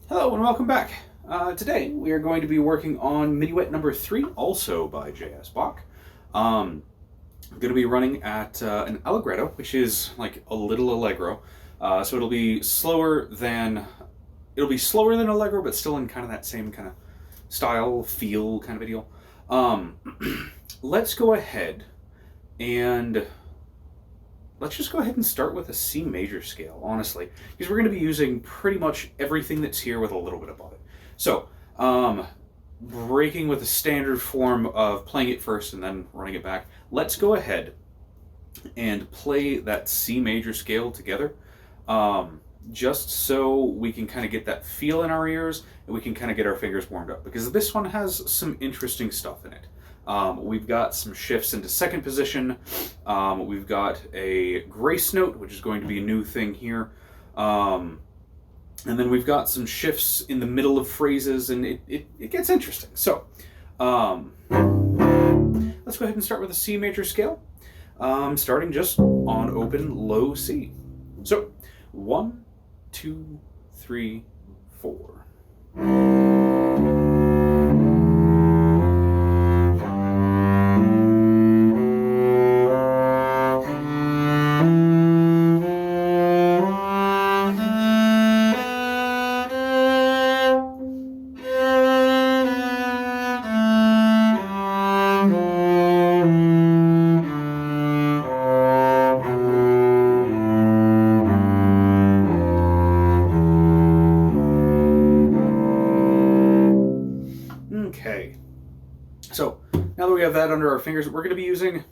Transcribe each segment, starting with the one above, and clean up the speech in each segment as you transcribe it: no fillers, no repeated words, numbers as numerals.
Hello and welcome back. Today we are going to be working on Minuet number 3, also by J.S. Bach. I'm going to be running at an allegretto, which is like a little allegro. So it'll be slower than allegro, but still in kind of that same kind of style, feel kind of a deal. Let's go ahead and let's just go ahead and start with a C major scale, honestly, because we're going to be using pretty much everything that's here with a little bit above it. So, breaking with the standard form of playing it first and then running it back, let's go ahead and play that C major scale together, just so we can kind of get that feel in our ears and we can kind of get our fingers warmed up, because this one has some interesting stuff in it. We've got some shifts into second position. We've got a grace note, which is going to be a new thing here. And then we've got some shifts in the middle of phrases, and it gets interesting. So let's go ahead and start with a C major scale, starting just on open low C. So 1, 2, 3, 4. Okay, so now that we have that under our fingers, we're going to be using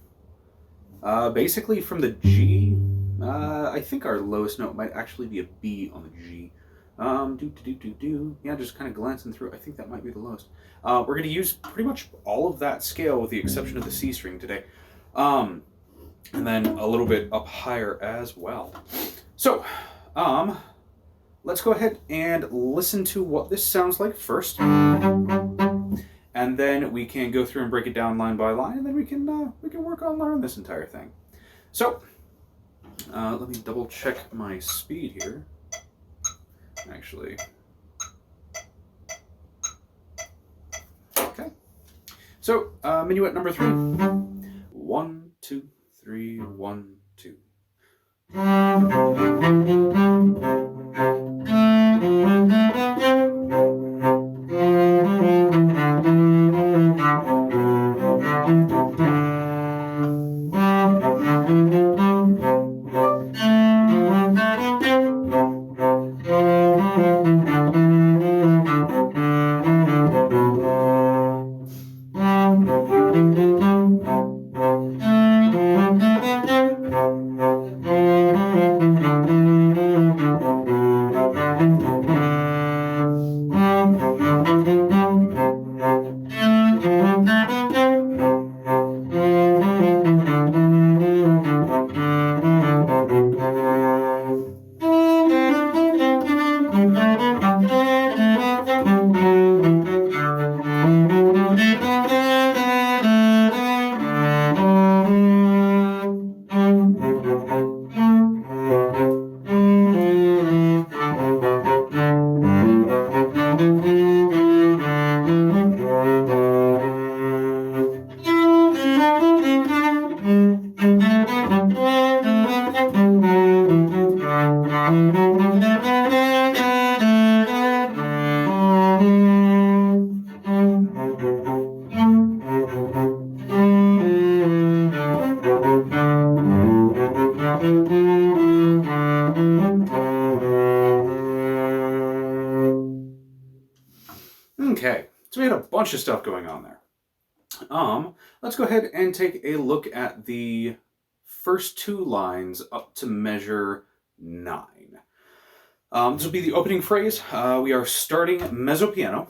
basically from the G. I think our lowest note might actually be a B on the G. Yeah, just kind of glancing through, I think that might be the lowest. We're going to use pretty much all of that scale with the exception of the C string today. And then a little bit up higher as well. So, let's go ahead and listen to what this sounds like first. And then we can go through and break it down line by line, and then we can work on learning this entire thing. So, let me double check my speed here. Actually, okay. So, Minuet number 3. 1, 2, 3, 1, 2. Okay, so we had a bunch of stuff going on there. Let's go ahead and take a look at the first 2 lines up to measure 9. This will be the opening phrase. We are starting mezzo piano,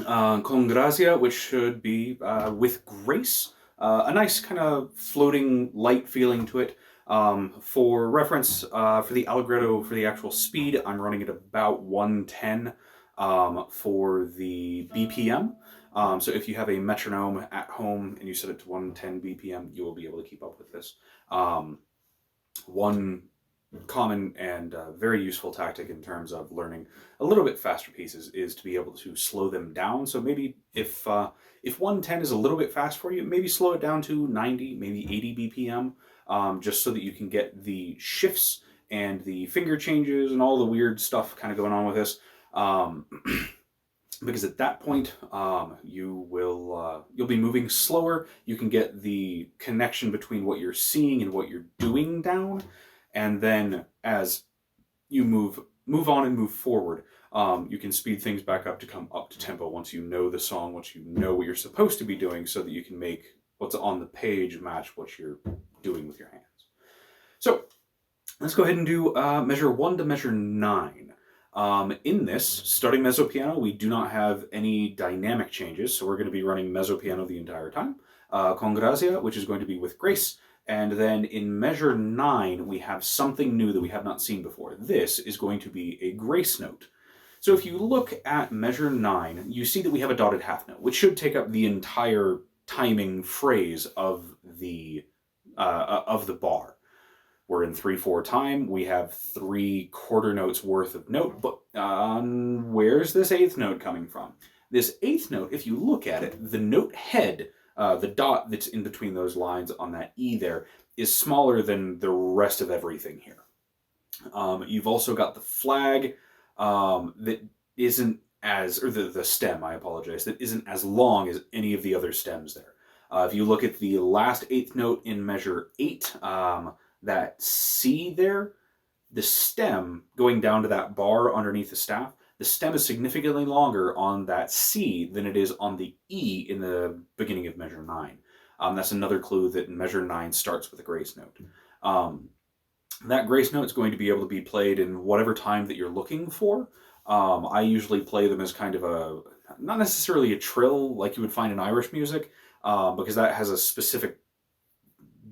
con grazia, which should be with grace. A nice kind of floating light feeling to it. For reference, for the allegretto, for the actual speed, I'm running at about 110 for the BPM. So if you have a metronome at home and you set it to 110 BPM, you will be able to keep up with this. common and very useful tactic in terms of learning a little bit faster pieces is to be able to slow them down. So maybe if 110 is a little bit fast for you, maybe slow it down to 90, maybe 80 BPM, just so that you can get the shifts and the finger changes and all the weird stuff kind of going on with this. Because at that point, you'll be moving slower. You can get the connection between what you're seeing and what you're doing down, and then as you move on and move forward, you can speed things back up to come up to tempo once you know the song, once you know what you're supposed to be doing, so that you can make what's on the page match what you're doing with your hands. So let's go ahead and do measure 1 to measure 9. In this, starting mezzo piano, we do not have any dynamic changes, so we're going to be running mezzo piano the entire time. Con grazia, which is going to be with grace. And then in measure 9, we have something new that we have not seen before. This is going to be a grace note. So if you look at measure 9, you see that we have a dotted half note, which should take up the entire timing phrase of the bar. We're in 3/4 time. We have 3 quarter notes worth of note, but where's this 8th note coming from? This 8th note, if you look at it, the note head, the dot that's in between those lines on that E there, is smaller than the rest of everything here. You've also got the flag that isn't as, or the stem, I apologize, that isn't as long as any of the other stems there. If you look at the last 8th note in measure 8, that C there, the stem going down to that bar underneath the staff, the stem is significantly longer on that C than it is on the E in the beginning of measure 9. That's another clue that measure 9 starts with a grace note. That grace note is going to be able to be played in whatever time that you're looking for. I usually play them as kind of a, not necessarily a trill like you would find in Irish music, because that has a specific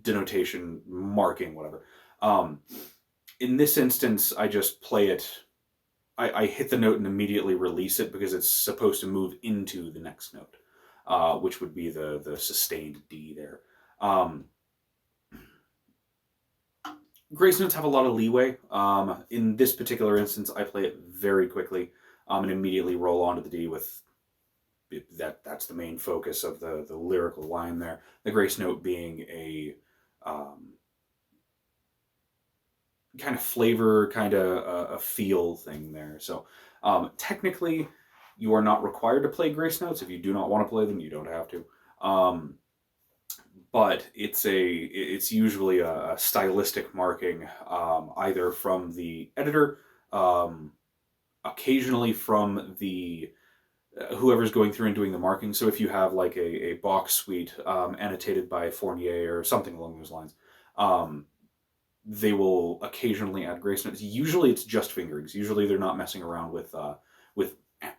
denotation, marking, whatever. In this instance, I just play it, I hit the note and immediately release it because it's supposed to move into the next note, which would be the sustained D there. Grace notes have a lot of leeway. In this particular instance, I play it very quickly and immediately roll onto the D with that's the main focus of the lyrical line there. The grace note being a kind of flavor, kind of a feel thing there. So technically, you are not required to play grace notes. If you do not want to play them, you don't have to. But it's usually a stylistic marking, either from the editor, occasionally from the whoever's going through and doing the marking. So if you have like a box suite annotated by Fournier or something along those lines, they will occasionally add grace notes. Usually it's just fingerings. Usually they're not messing around with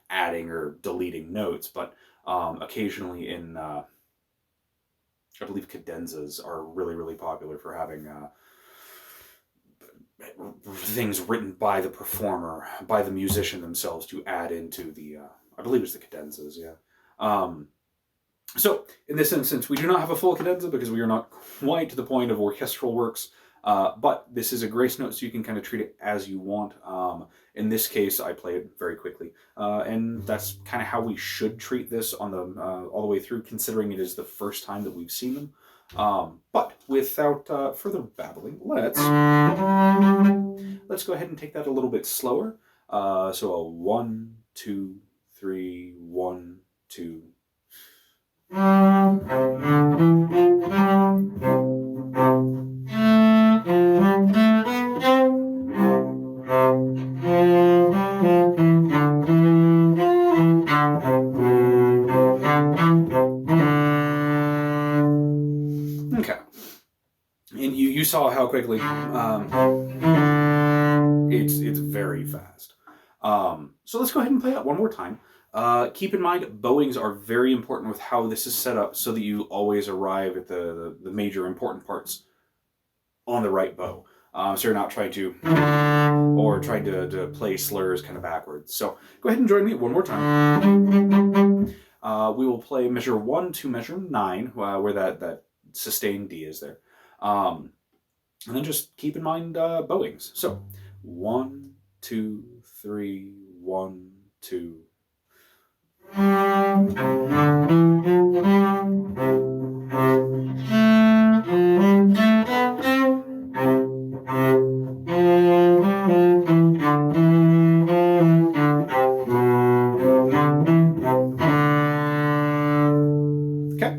adding or deleting notes, but occasionally in I believe cadenzas are really, really popular for having things written by the performer, by the musician themselves to add into the, I believe it's the cadenzas, yeah. So in this instance, we do not have a full cadenza because we are not quite to the point of orchestral works, but this is a grace note, so you can kind of treat it as you want. In this case, I play it very quickly, and that's kind of how we should treat this on the all the way through, considering it is the first time that we've seen them. But without further babbling, let's go ahead and take that a little bit slower. So a 1, 2, 3, 1, 2. Okay. And you saw how quickly it's very fast. So let's go ahead and play that one more time. Keep in mind, bowings are very important with how this is set up so that you always arrive at the major important parts on the right bow. So you're not trying to, or trying to play slurs kind of backwards. So go ahead and join me one more time. We will play measure 1 to measure 9, where that sustained D is there. And then just keep in mind bowings. So 1, 2, 3, 1, 2. Okay.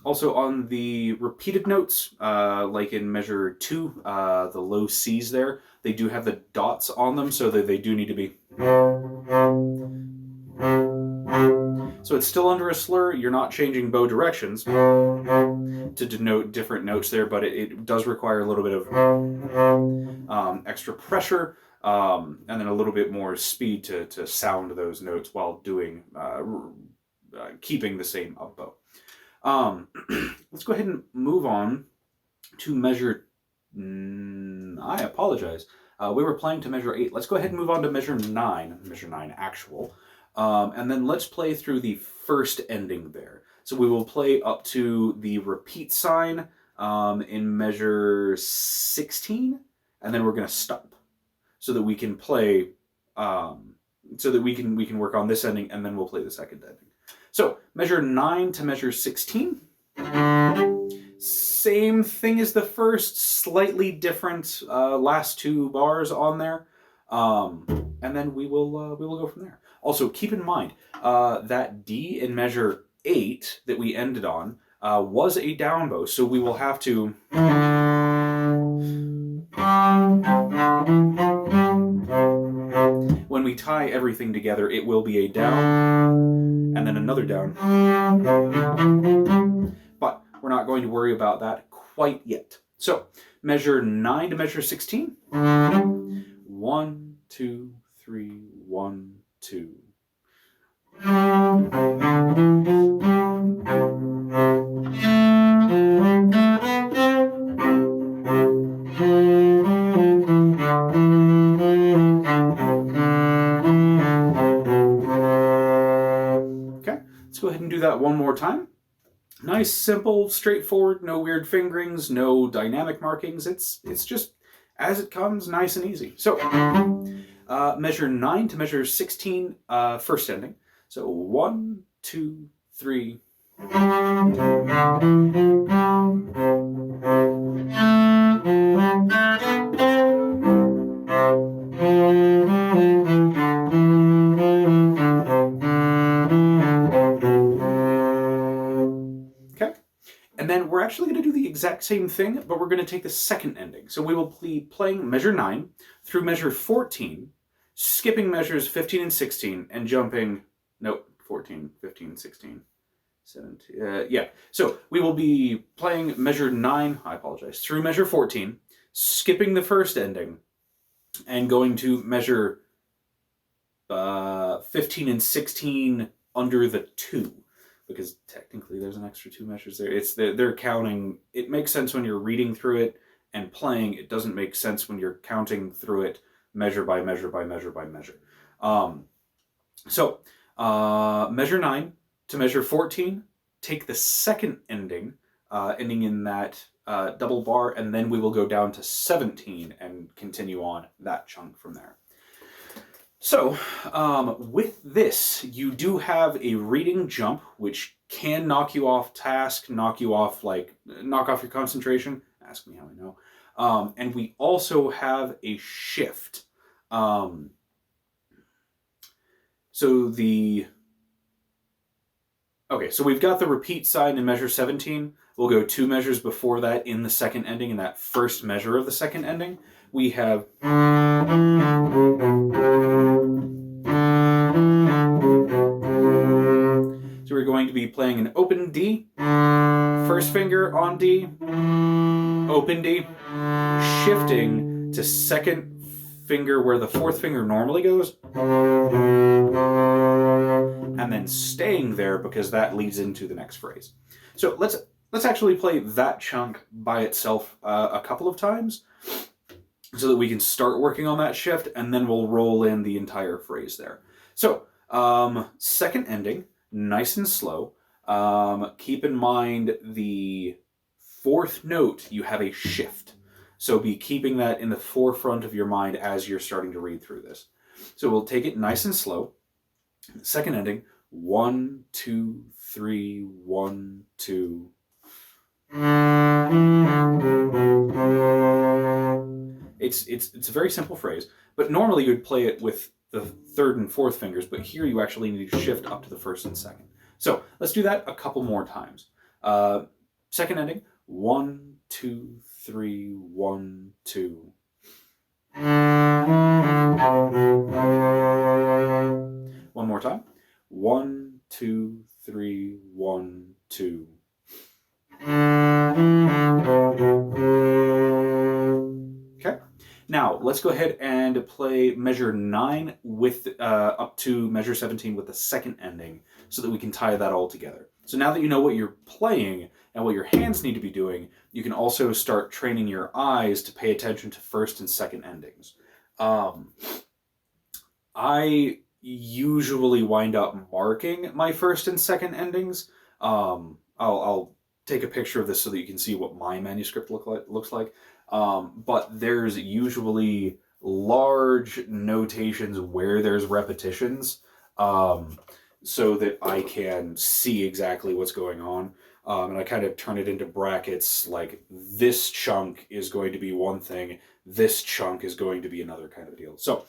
Also on the repeated notes, like in measure 2, the low C's there, they do have the dots on them, so that they do need to be. So it's still under a slur. You're not changing bow directions to denote different notes there, but it does require a little bit of extra pressure and then a little bit more speed to sound those notes while doing keeping the same up bow. Let's go ahead and move on to measure. I apologize. We were playing to measure 8. Let's go ahead and move on to measure 9. Measure 9 actual. And then let's play through the first ending there. So we will play up to the repeat sign in measure 16, and then we're going to stop so that we can play, so that we can work on this ending, and then we'll play the second ending. So measure 9 to measure 16. Same thing as the first, slightly different last 2 bars on there, and then we will go from there. Also, keep in mind that D in measure 8 that we ended on was a down bow, so we will have to. When we tie everything together, it will be a down, and then another down. But we're not going to worry about that quite yet. So, measure 9 to measure 16. 1, 2, 3, 1, 2. Okay, let's go ahead and do that one more time. Nice, simple, straightforward, no weird fingerings, no dynamic markings. It's just as it comes, nice and easy. So, measure 9 to measure 16, first ending. So 1, 2, 3. Okay, and then we're actually going to do the exact same thing, but we're going to take the second ending. So we will be playing measure 9 through measure 14, skipping measures 15 and 16, and jumping, 14, 15, 16, 17, yeah. So we will be playing measure 9, I apologize, through measure 14, skipping the first ending, and going to measure 15 and 16 under the 2. Because technically there's an extra 2 measures there. They're counting. It makes sense when you're reading through it and playing. It doesn't make sense when you're counting through it measure by measure by measure by measure. So measure 9 to measure 14, take the second ending, ending in that double bar, and then we will go down to 17 and continue on that chunk from there. So, with this, you do have a reading jump, which can knock you off task, knock off your concentration. Ask me how I know. And we also have a shift. So we've got the repeat sign in measure 17. We'll go 2 measures before that in the second ending, in that first measure of the second ending. We have. So we're going to be playing an open D, first finger on D, open D, shifting to second finger where the fourth finger normally goes, and then staying there because that leads into the next phrase. So let's actually play that chunk by itself a couple of times so that we can start working on that shift, and then we'll roll in the entire phrase there. So, second ending, nice and slow. Keep in mind the fourth note, you have a shift. So be keeping that in the forefront of your mind as you're starting to read through this. So we'll take it nice and slow. Second ending, 1, 2, 3, 1, 2. It's a very simple phrase, but normally you would play it with the third and fourth fingers, but here you actually need to shift up to the first and second. So let's do that a couple more times. Second ending, 1, 2, 3, 1, 2. One more time. 1, 2, 3, 1, 2. Okay. Now let's go ahead and play measure 9 with up to measure 17 with the second ending, so that we can tie that all together. So now that you know what you're playing and what your hands need to be doing, you can also start training your eyes to pay attention to first and second endings. I usually wind up marking my first and second endings. I'll take a picture of this so that you can see what my manuscript looks like. But there's usually large notations where there's repetitions, so that I can see exactly what's going on. And I kind of turn it into brackets, like this chunk is going to be one thing, this chunk is going to be another kind of deal. So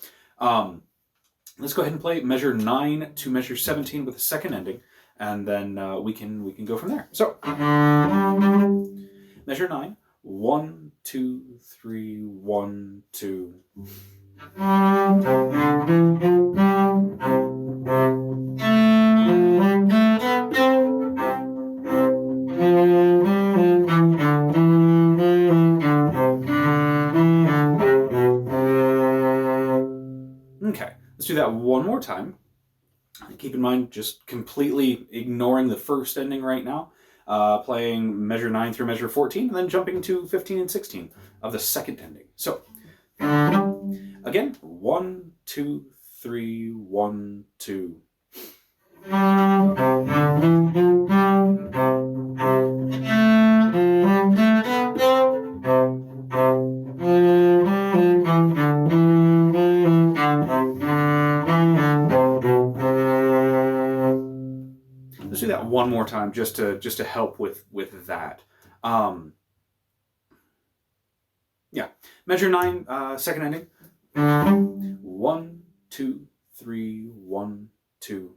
let's go ahead and play measure 9 to measure 17 with a second ending, and then we can go from there. So measure 9, 1, 2, 3, 1, 2. Okay, let's do that one more time. Keep in mind, just completely ignoring the first ending right now, playing measure 9 through measure 14, and then jumping to 15 and 16 of the second ending. So, again, 1, 2, 3, 1, 2. Let's do that one more time, just to help with that. Yeah, measure 9, second ending. 1, 2, 3, 1, 2.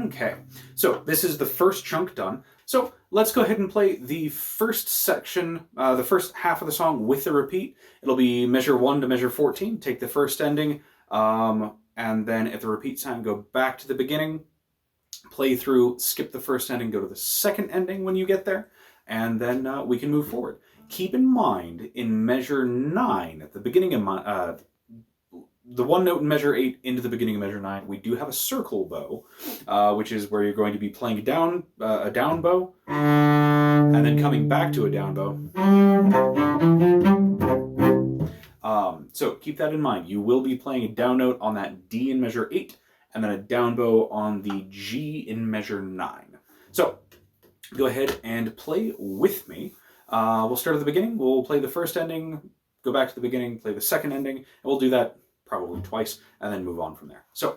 Okay, so this is the first chunk done. So let's go ahead and play the first section, the first half of the song with the repeat. It'll be measure 1 to measure 14. Take the first ending, and then at the repeat sign, go back to the beginning, play through, skip the first ending, go to the second ending when you get there, and then we can move forward. Keep in mind, in measure 9, at the beginning of the one note in measure 8 into the beginning of measure 9, we do have a circle bow, which is where you're going to be playing a down bow, and then coming back to a down bow. So keep that in mind. You will be playing a down note on that D in measure 8, and then a down bow on the G in measure 9. So go ahead and play with me. We'll start at the beginning. We'll play the first ending, go back to the beginning, play the second ending, and we'll do that probably twice, and then move on from there. So,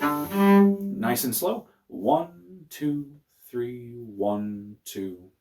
nice and slow. 1, 2, 3, 1, 2.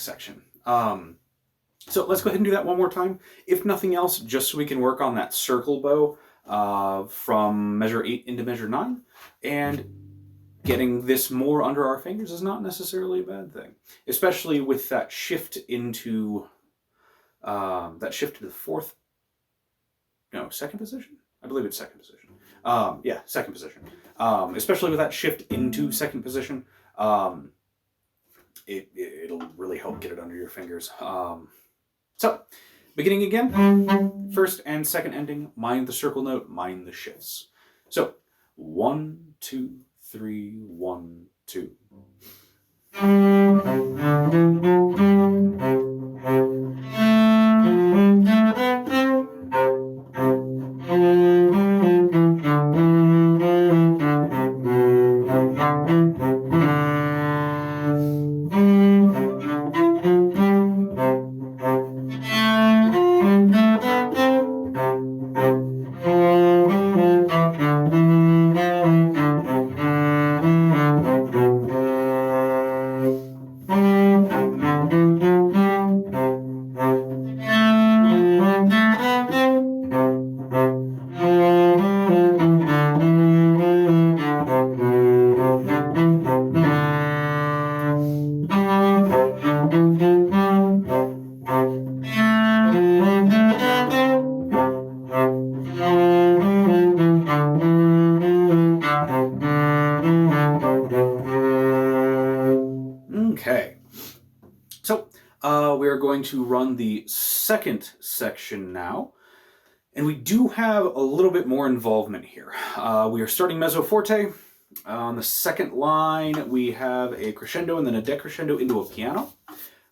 next section. So let's go ahead and do that one more time. If nothing else, just so we can work on that circle bow from measure 8 into measure 9. And getting this more under our fingers is not necessarily a bad thing, especially with that shift into the fourth, no, second position? I believe it's second position. Yeah, second position. Especially with that shift into second position, it'll really help get it under your fingers. So, beginning again, first and second ending, mind the circle note, mind the shifts. So, 1, 2, 3, 1, 2. Okay, so we are going to run the second section now, and we do have a little bit more involvement here. We are starting mezzo forte. On the second line, we have a crescendo and then a decrescendo into a piano.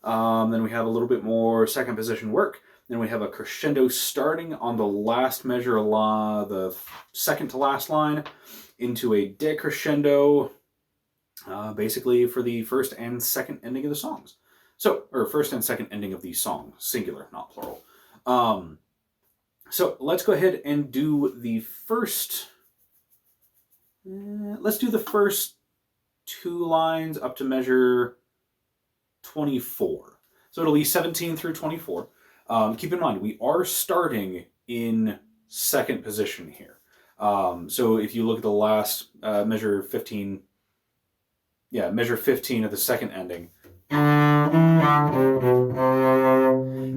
Then we have a little bit more second position work. Then we have a crescendo starting on the last measure, the second to last line, into a decrescendo, basically for the first and second ending of the songs. So, or first and second ending of these songs, singular, not plural. So let's go ahead and do the first. Let's do the first 2 lines up to measure 24. So it'll be 17 through 24. Keep in mind, we are starting in second position here. So if you look at the last measure 15, measure 15 of the second ending.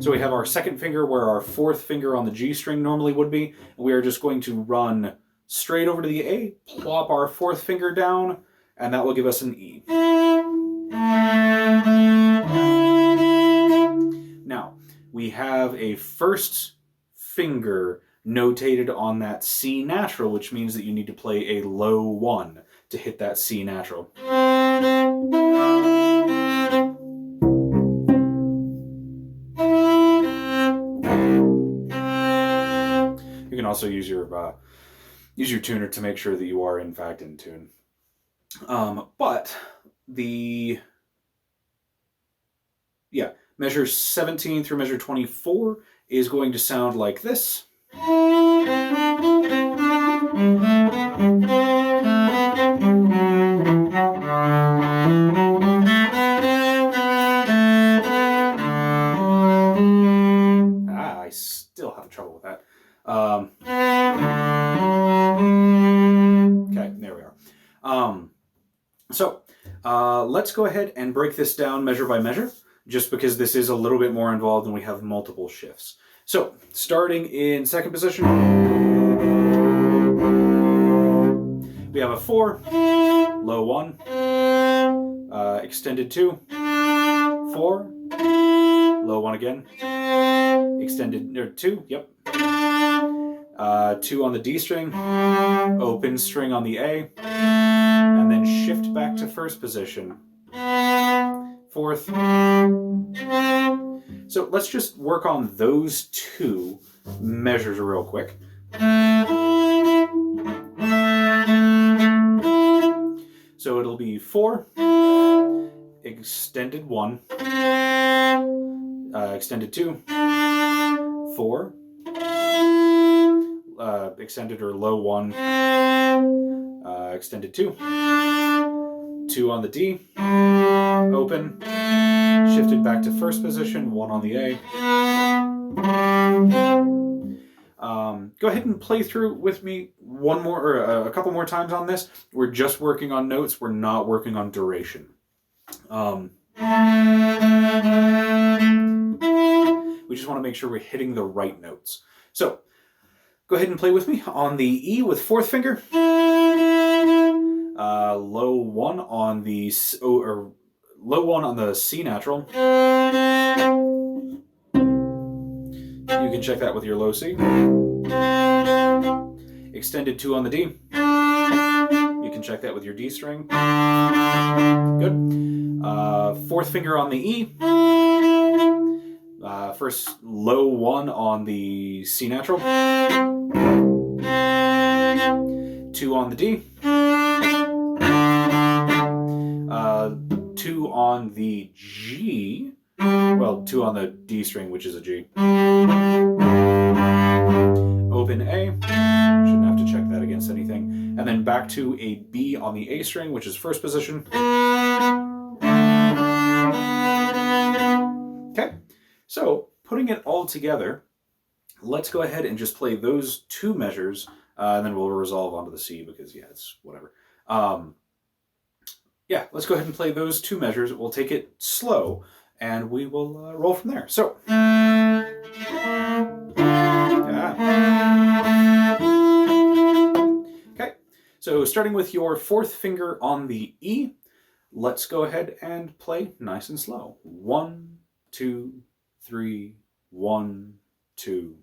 So we have our second finger where our fourth finger on the G string normally would be, and we are just going to run straight over to the A, plop our fourth finger down, and that will give us an E. Now, we have a first finger notated on that C natural, which means that you need to play a low 1 to hit that C natural. You can also use your tuner to make sure that you are in fact in tune. But the measure 17 through measure 24 is going to sound like this. I still have trouble with that. Okay, there we are. So let's go ahead and break this down measure by measure, just because this is a little bit more involved and we have multiple shifts. So starting in second position, we have a 4, low 1, extended 2, 4, low 1 again, extended 2, yep. 2 on the D string, open string on the A, and then shift back to first position. Fourth. So let's just work on those 2 measures real quick. So it'll be 4, extended 1, extended 2, 4, extended or low 1, extended 2, 2 on the D, open, shifted back to first position, 1 on the A. Go ahead and play through with me one more or a couple more times on this. We're just working on notes. We're not working on duration. We just want to make sure we're hitting the right notes. So go ahead and play with me on the E with fourth finger. Low 1 on the low 1 on the C natural. You can check that with your low C. Extended 2 on the D. You can check that with your D string. Good. Fourth finger on the E. First low 1 on the C natural. 2 on the D. 2 on the G. Well, 2 on the D string, which is a G. Open A. Shouldn't have to check that against anything. And then back to a B on the A string, which is first position. Okay, so putting it all together, let's go ahead and just play those 2 measures, and then we'll resolve onto the C because, yeah, it's whatever. Yeah, let's go ahead and play those 2 measures. We'll take it slow, and we will roll from there. So, okay, so starting with your fourth finger on the E, let's go ahead and play nice and slow. 1, 2, 3, 1, 2.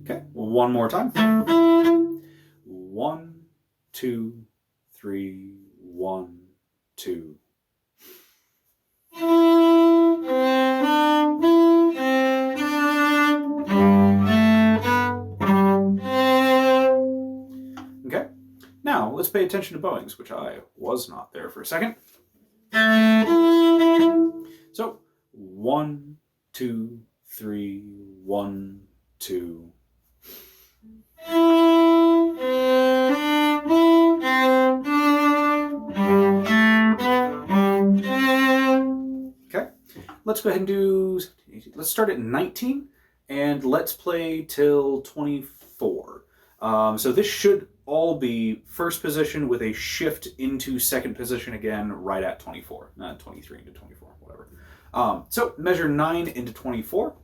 Okay, one more time. 1, 2, 3, 1, 2. Okay, now let's pay attention to bowings, which I was not there for a second. So, 1, 2, 3, 1, 2. Okay, let's go ahead and let's start at 19 and let's play till 24. So this should all be first position with a shift into second position again right at 24, not 23 into 24, whatever. So measure 9 into 24.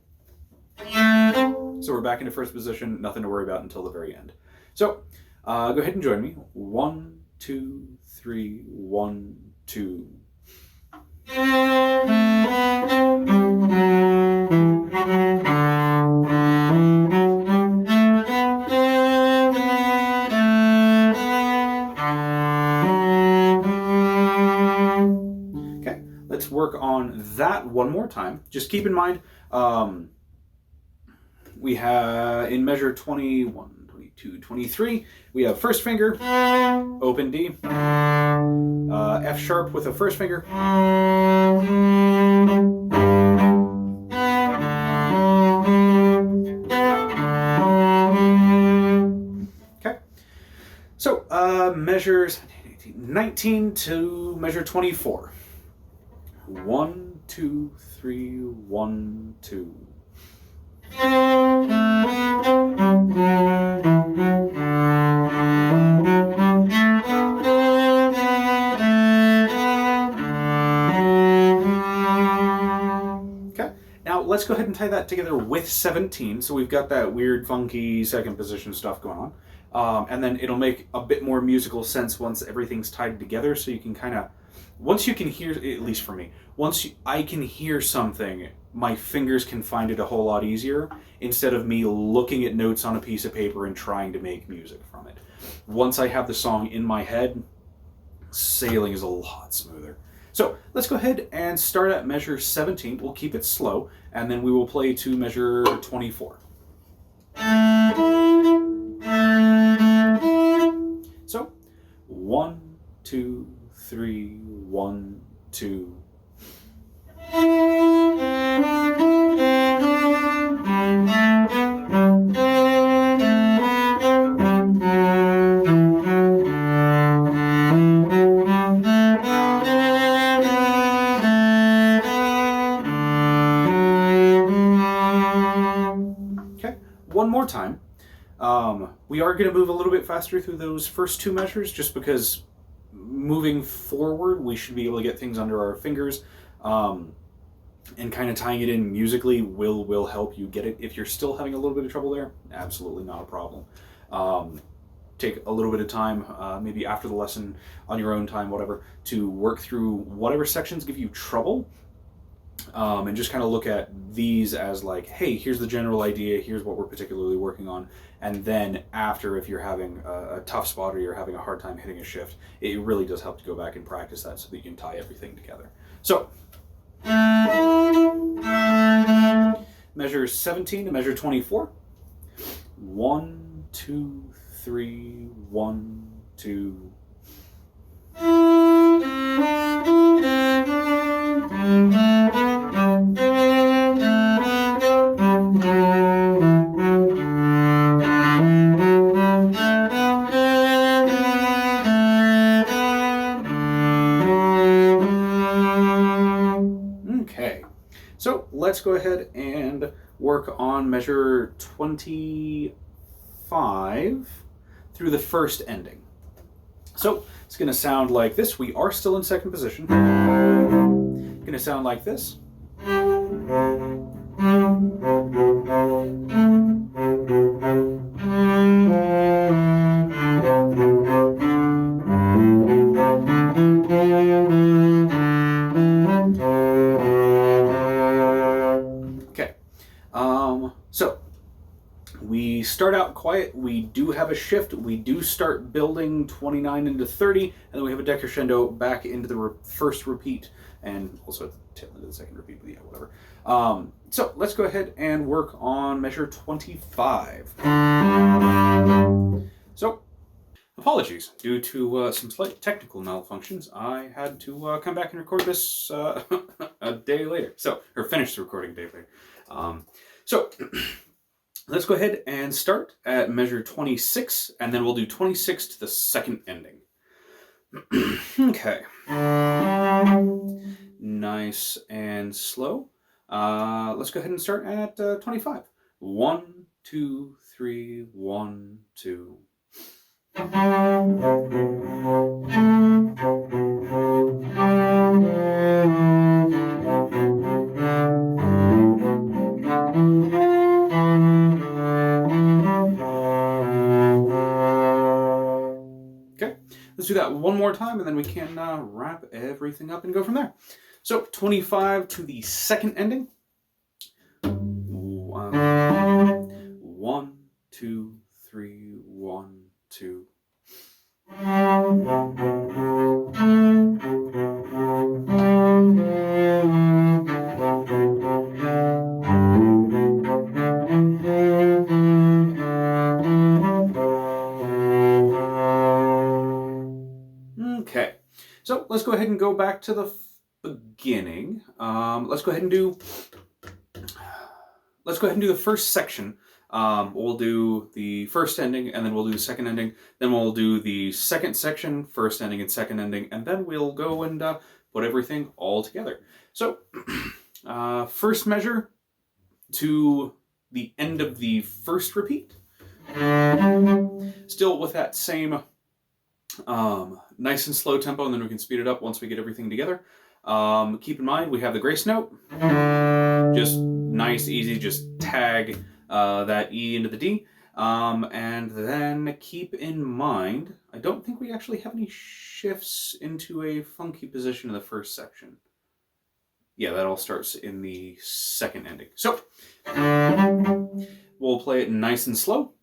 So we're back into first position, nothing to worry about until the very end. So go ahead and join me. 1, 2, 3, 1, 2. Okay, let's work on that one more time. Just keep in mind, we have in measure 21, 22, 23, we have first finger, open D, F sharp with a first finger, okay, so measures 19 to measure 24, 1, 2, 3, 1, 2. Okay, now let's go ahead and tie that together with 17. So we've got that weird, funky second position stuff going on. And then it'll make a bit more musical sense once everything's tied together. So you can kind of, once you can hear, at least for me, I can hear something, my fingers can find it a whole lot easier instead of me looking at notes on a piece of paper and trying to make music from it. Once I have the song in my head, sailing is a lot smoother. So let's go ahead and start at measure 17. We'll keep it slow, and then we will play to measure 24. So 1, 2, 3, 1, 2. time. We are going to move a little bit faster through those first two measures, just because moving forward, we should be able to get things under our fingers, and kind of tying it in musically will help you get it. If you're still having a little bit of trouble there, absolutely not a problem. Take a little bit of time, maybe after the lesson, on your own time, whatever, to work through whatever sections give you trouble, and just kind of look at these as like, hey, here's the general idea, here's what we're particularly working on, and then after, if you're having a tough spot or you're having a hard time hitting a shift, it really does help to go back and practice that so that you can tie everything together. So, measure 17 to measure 24. 1, 2, 3, 1, 2. Okay, so let's go ahead and work on measure 25 through the first ending. So it's going to sound like this. We are still in second position. Going to sound like this. Okay. So we start out quiet, we do have a shift, we do start building 29 into 30, and then we have a decrescendo back into the first repeat, and also at the tail end of the second repeat, but yeah, whatever. So let's go ahead and work on measure 25. So, apologies, due to some slight technical malfunctions, I had to come back and record this a day later, or finish the recording a day later. So, let's go ahead and start at measure 26, and then we'll do 26 to the second ending. Okay. Nice and slow. Let's go ahead and start at 25. 1, 2, 3, 1, 2. Okay, let's do that one more time, and then we can wrap everything up and go from there. So 25 to the second ending. 1, 2, 3, 1, 2. Okay, so let's go ahead and go back to the beginning. Let's go ahead and do the first section. We'll do the first ending, and then we'll do the second ending. Then we'll do the second section, first ending and second ending, and then we'll go and put everything all together. So, first measure to the end of the first repeat. Still with that same nice and slow tempo, and then we can speed it up once we get everything together. Keep in mind, we have the grace note. Just nice, easy, just tag that E into the D. And then keep in mind, I don't think we actually have any shifts into a funky position in the first section. Yeah, that all starts in the second ending. So, we'll play it nice and slow.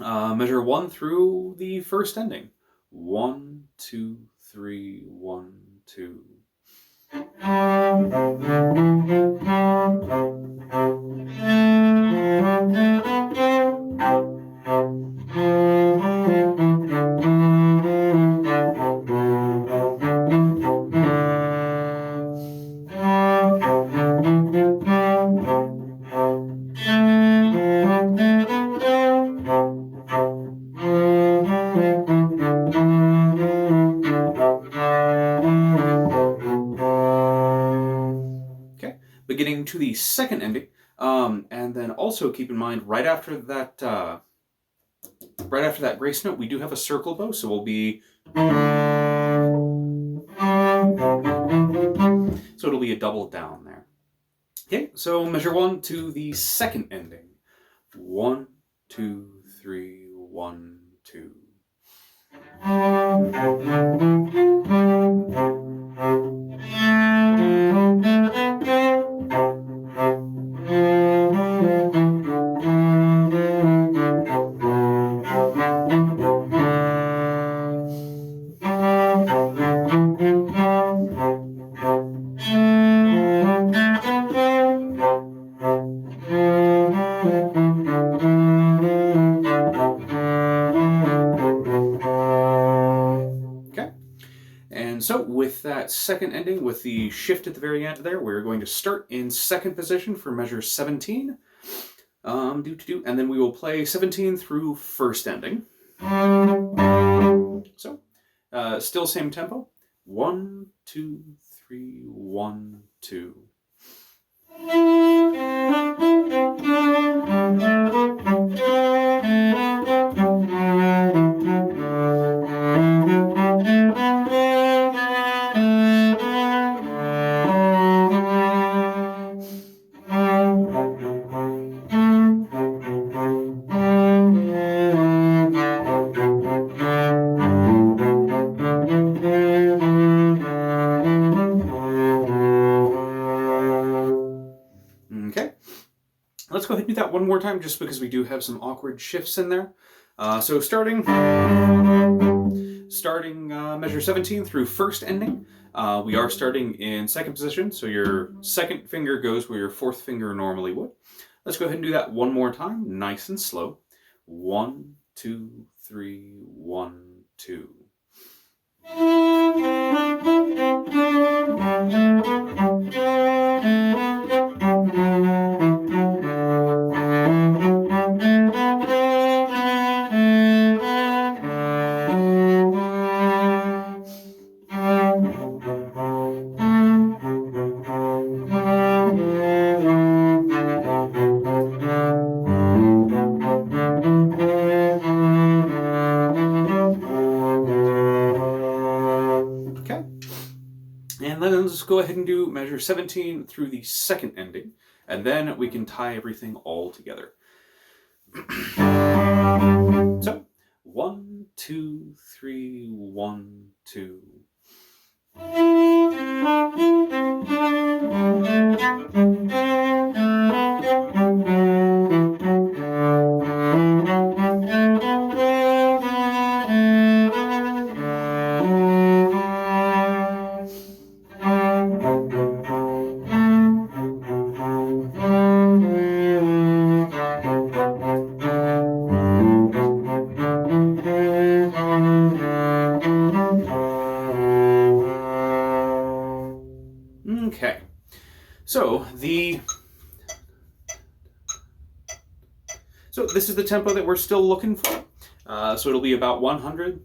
Measure 1 through the first ending. 1, 2, 3, 1, 2. Beginning to the second ending, And then also keep in mind, right after that grace note, we do have a circle bow, so we'll be. So it'll be a double down there. Okay, so measure 1 to the second ending. 1, 2, 3, 1, 2. And so with that second ending, with the shift at the very end there, we're going to start in second position for measure 17. And then we will play 17 through first ending. So, still same tempo. 1, 2, 3, 1, 2. Okay, let's go ahead and do that one more time just because we do have some awkward shifts in there. So starting measure 17 through first ending, we are starting in second position, so your second finger goes where your fourth finger normally would. Let's go ahead and do that one more time, nice and slow. 1, 2, 3, 1, 2. And then let's go ahead and do measure 17 through the second ending, and then we can tie everything all together. So, 1, 2, 3, 1, 2. Okay, so this is the tempo that we're still looking for. So it'll be about 100.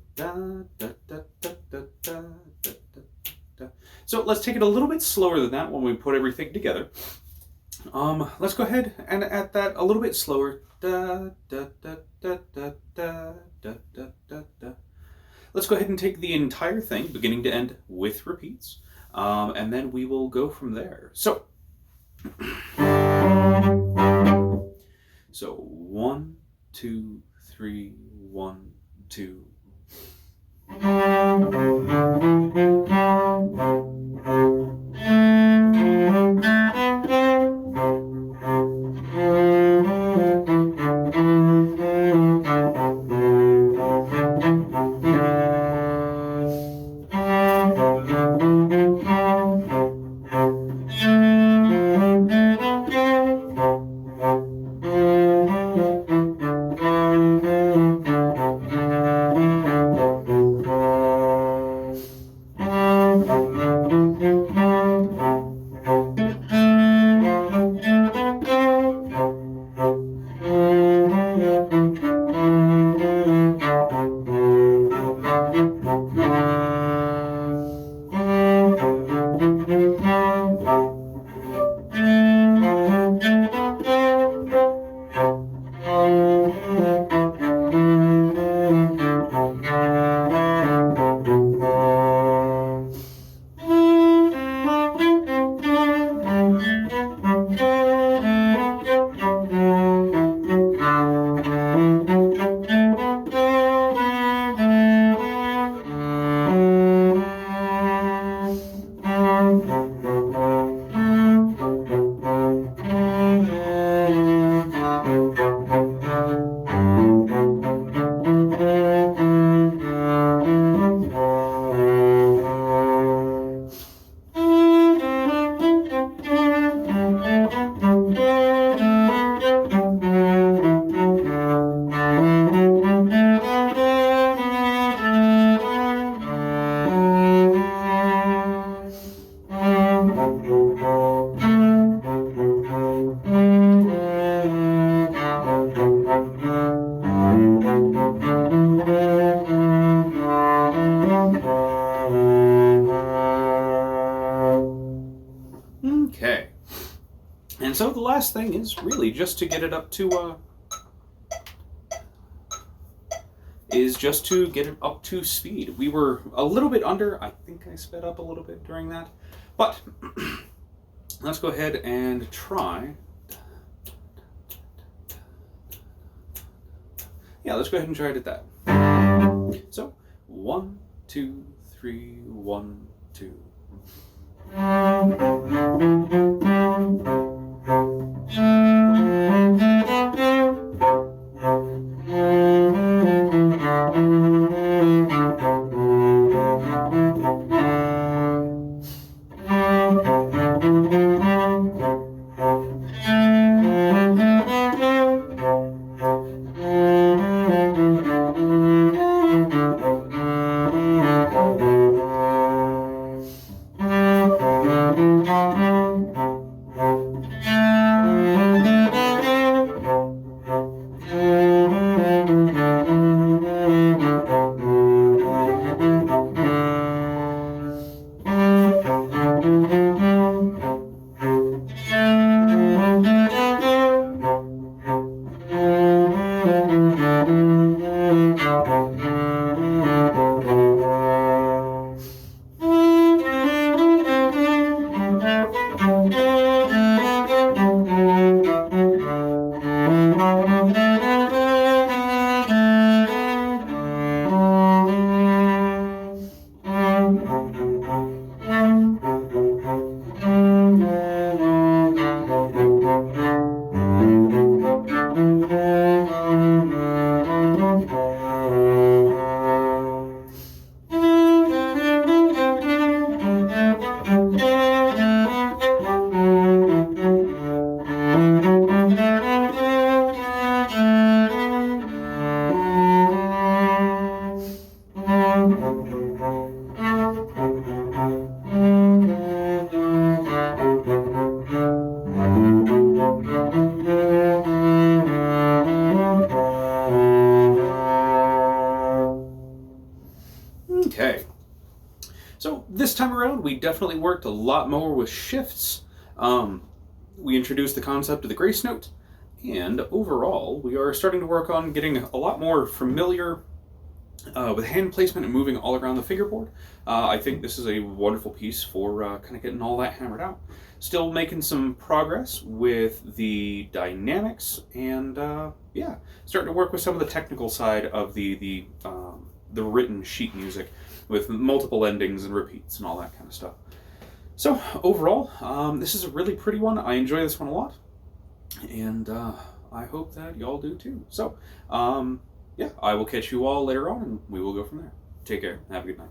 So let's take it a little bit slower than that when we put everything together. Let's go ahead and at that a little bit slower. Let's go ahead and take the entire thing, beginning to end, with repeats. And then we will go from there. So 1, 2, 3, 1, 2. And so the last thing is really just to get it up to speed. We were a little bit under. I think I sped up a little bit during that, but let's go ahead and try. Yeah, let's go ahead and try it at that. So 1, 2, 3, 1, 2. Okay, so this time around we definitely worked a lot more with shifts. We introduced the concept of the grace note, and overall we are starting to work on getting a lot more familiar with hand placement and moving all around the fingerboard. I think this is a wonderful piece for kind of getting all that hammered out. Still making some progress with the dynamics, and yeah, starting to work with some of the technical side of the written sheet music with multiple endings and repeats and all that kind of stuff. So overall, this is a really pretty one. I enjoy this one a lot, and I hope that y'all do too. So yeah, I will catch you all later on, and we will go from there. Take care. Have a good night.